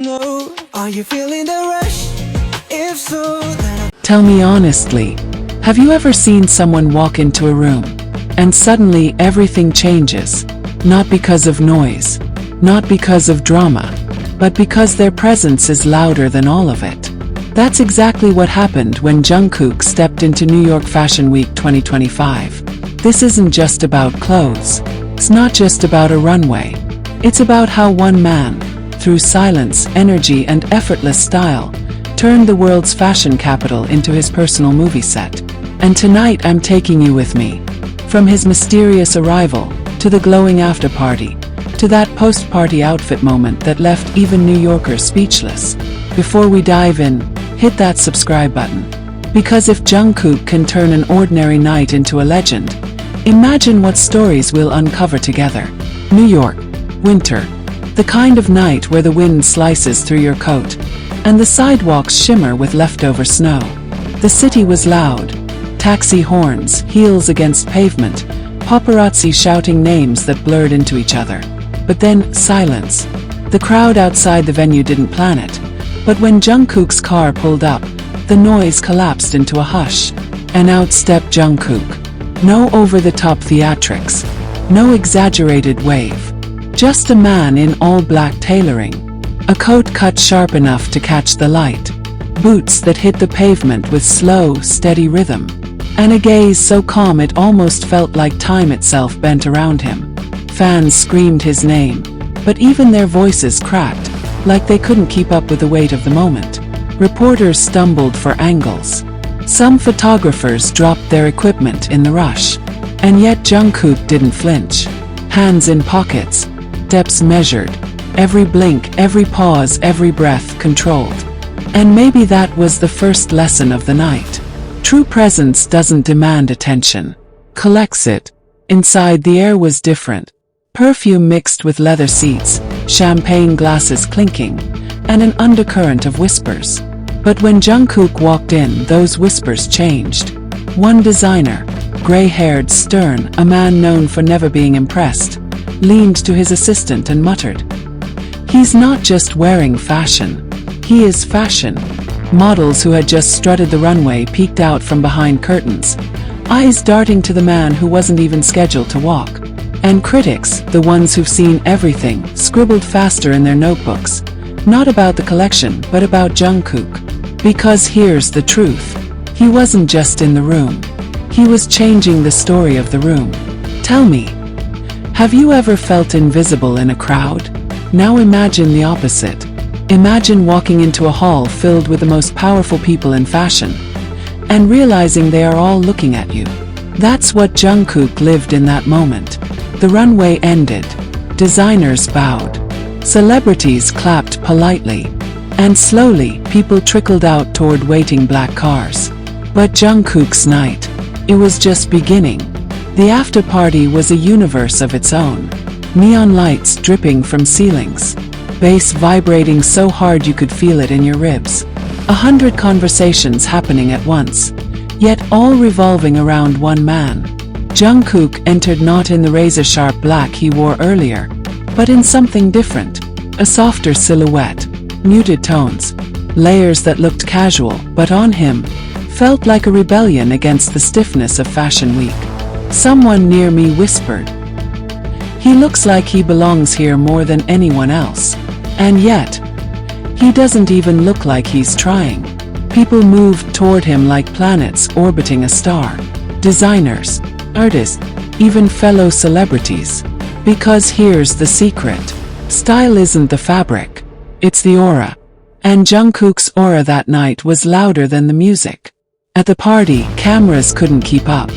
No, are you feeling the rush? If so, then Tell me honestly, have you ever seen someone walk into a room and suddenly everything changes? Not because of noise, not because of drama, but because their presence is louder than all of it. That's exactly what happened when Jungkook stepped into New York Fashion Week 2025. This isn't just about clothes. It's not just about a runway. It's about how one man, through silence, energy, and effortless style, turned the world's fashion capital into his personal movie set. And tonight I'm taking you with me. From his mysterious arrival, to the glowing after-party, to that post-party outfit moment that left even New Yorkers speechless. Before we dive in, hit that subscribe button. Because if Jungkook can turn an ordinary night into a legend, imagine what stories we'll uncover together. New York, winter. The kind of night where the wind slices through your coat, and the sidewalks shimmer with leftover snow. The city was loud. Taxi horns, heels against pavement, paparazzi shouting names that blurred into each other. But then, silence. The crowd outside the venue didn't plan it. But when Jungkook's car pulled up, the noise collapsed into a hush. And out stepped Jungkook. No over-the-top theatrics. No exaggerated wave. Just a man in all-black tailoring. A coat cut sharp enough to catch the light. Boots that hit the pavement with slow, steady rhythm. And a gaze so calm it almost felt like time itself bent around him. Fans screamed his name, but even their voices cracked, like they couldn't keep up with the weight of the moment. Reporters stumbled for angles. Some photographers dropped their equipment in the rush. And yet Jungkook didn't flinch. Hands in pockets. Steps measured. Every blink, every pause, every breath controlled. And maybe that was the first lesson of the night. True presence doesn't demand attention. Collects it. Inside the air was different. Perfume mixed with leather seats, champagne glasses clinking, and an undercurrent of whispers. But when Jungkook walked in, those whispers changed. One designer, gray-haired, stern, a man known for never being impressed, leaned to his assistant and muttered, "He's not just wearing fashion. He is fashion." Models who had just strutted the runway peeked out from behind curtains, eyes darting to the man who wasn't even scheduled to walk. And critics, the ones who've seen everything, scribbled faster in their notebooks. Not about the collection, but about Jungkook. Because here's the truth. He wasn't just in the room. He was changing the story of the room. Tell me, have you ever felt invisible in a crowd? Now imagine the opposite. Imagine walking into a hall filled with the most powerful people in fashion, and realizing they are all looking at you. That's what Jungkook lived in that moment. The runway ended. Designers bowed. Celebrities clapped politely. And slowly, people trickled out toward waiting black cars. But Jungkook's night, it was just beginning. The after-party was a universe of its own. Neon lights dripping from ceilings. Bass vibrating so hard you could feel it in your ribs. 100 conversations happening at once, yet all revolving around one man. Jungkook entered not in the razor-sharp black he wore earlier, but in something different. A softer silhouette, muted tones, layers that looked casual, but on him, felt like a rebellion against the stiffness of Fashion Week. Someone near me whispered, "He looks like he belongs here more than anyone else." And yet, he doesn't even look like he's trying. People moved toward him like planets orbiting a star. Designers, artists, even fellow celebrities. Because here's the secret. Style isn't the fabric. It's the aura. And Jungkook's aura that night was louder than the music. At the party, cameras couldn't keep up.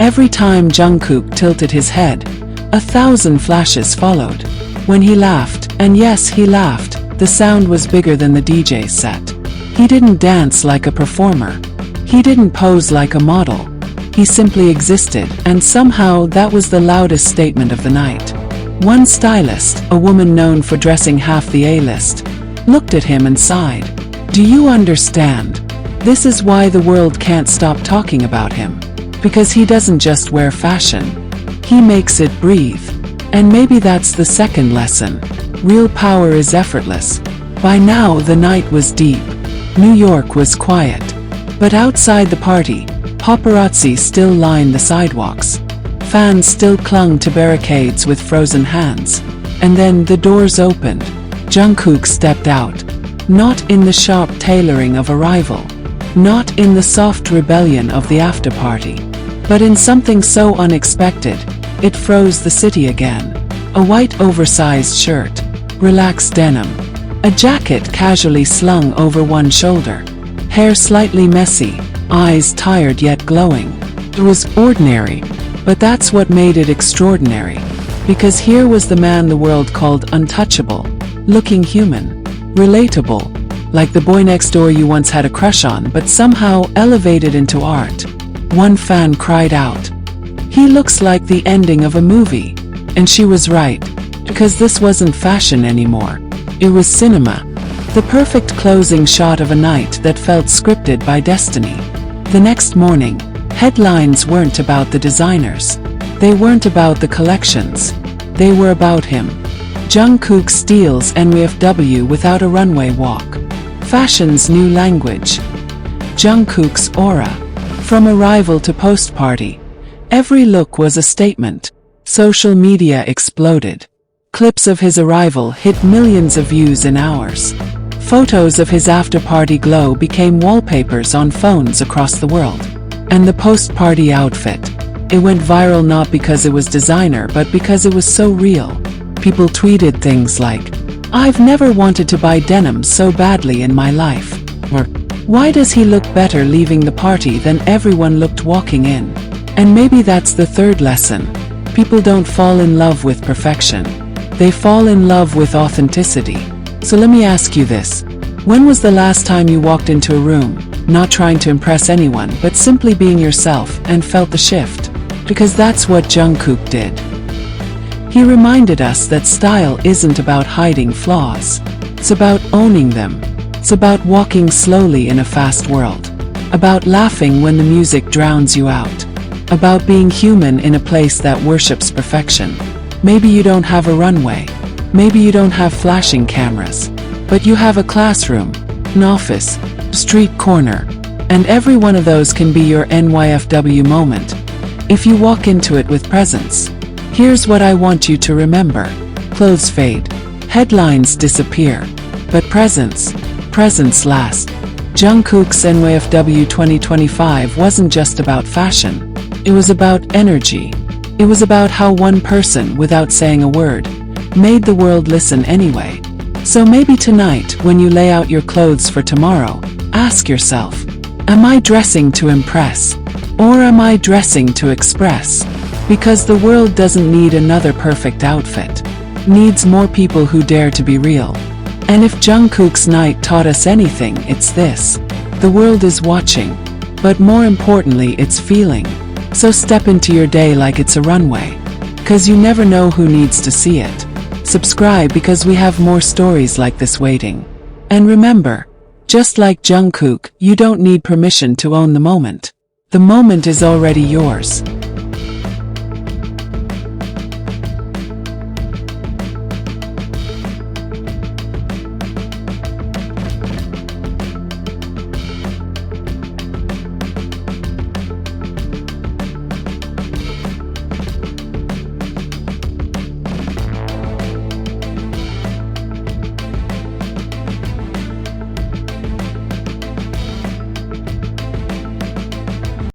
Every time Jungkook tilted his head, 1,000 flashes followed. When he laughed, and yes, he laughed, the sound was bigger than the DJ's set. He didn't dance like a performer. He didn't pose like a model. He simply existed, and somehow that was the loudest statement of the night. One stylist, a woman known for dressing half the A-list, looked at him and sighed. "Do you understand? This is why the world can't stop talking about him. Because he doesn't just wear fashion. He makes it breathe." And maybe that's the second lesson. Real power is effortless. By now the night was deep. New York was quiet. But outside the party, paparazzi still lined the sidewalks. Fans still clung to barricades with frozen hands. And then the doors opened. Jungkook stepped out. Not in the sharp tailoring of arrival. Not in the soft rebellion of the after-party. But in something so unexpected, it froze the city again. A white oversized shirt. Relaxed denim. A jacket casually slung over one shoulder. Hair slightly messy. Eyes tired yet glowing. It was ordinary, but that's what made it extraordinary. Because here was the man the world called untouchable. Looking human. Relatable. Like the boy next door you once had a crush on but somehow elevated into art. One fan cried out, "He looks like the ending of a movie." And she was right. Because this wasn't fashion anymore. It was cinema. The perfect closing shot of a night that felt scripted by destiny. The next morning, headlines weren't about the designers. They weren't about the collections. They were about him. Jungkook steals NYFW without a runway walk. Fashion's new language. Jungkook's aura. From arrival to post-party. Every look was a statement. Social media exploded. Clips of his arrival hit millions of views in hours. Photos of his after-party glow became wallpapers on phones across the world. And the post-party outfit. It went viral not because it was designer but because it was so real. People tweeted things like, "I've never wanted to buy denim so badly in my life." Or, "Why does he look better leaving the party than everyone looked walking in?" And maybe that's the third lesson. People don't fall in love with perfection. They fall in love with authenticity. So let me ask you this. When was the last time you walked into a room, not trying to impress anyone but simply being yourself and felt the shift? Because that's what Jungkook did. He reminded us that style isn't about hiding flaws. It's about owning them. It's about walking slowly in a fast world. About laughing when the music drowns you out. About being human in a place that worships perfection. Maybe you don't have a runway. Maybe you don't have flashing cameras. But you have a classroom, an office, a street corner. And every one of those can be your NYFW moment. If you walk into it with presence. Here's what I want you to remember. Clothes fade. Headlines disappear. But presence lasts. Jungkook's NYFW 2025 wasn't just about fashion. It was about energy. It was about how one person, without saying a word, made the world listen anyway. So maybe tonight, when you lay out your clothes for tomorrow, ask yourself, am I dressing to impress? Or am I dressing to express? Because the world doesn't need another perfect outfit. It needs more people who dare to be real. And if Jungkook's night taught us anything, it's this. The world is watching. But more importantly, it's feeling. So step into your day like it's a runway. Because you never know who needs to see it. Subscribe because we have more stories like this waiting. And remember, just like Jungkook, you don't need permission to own the moment. The moment is already yours.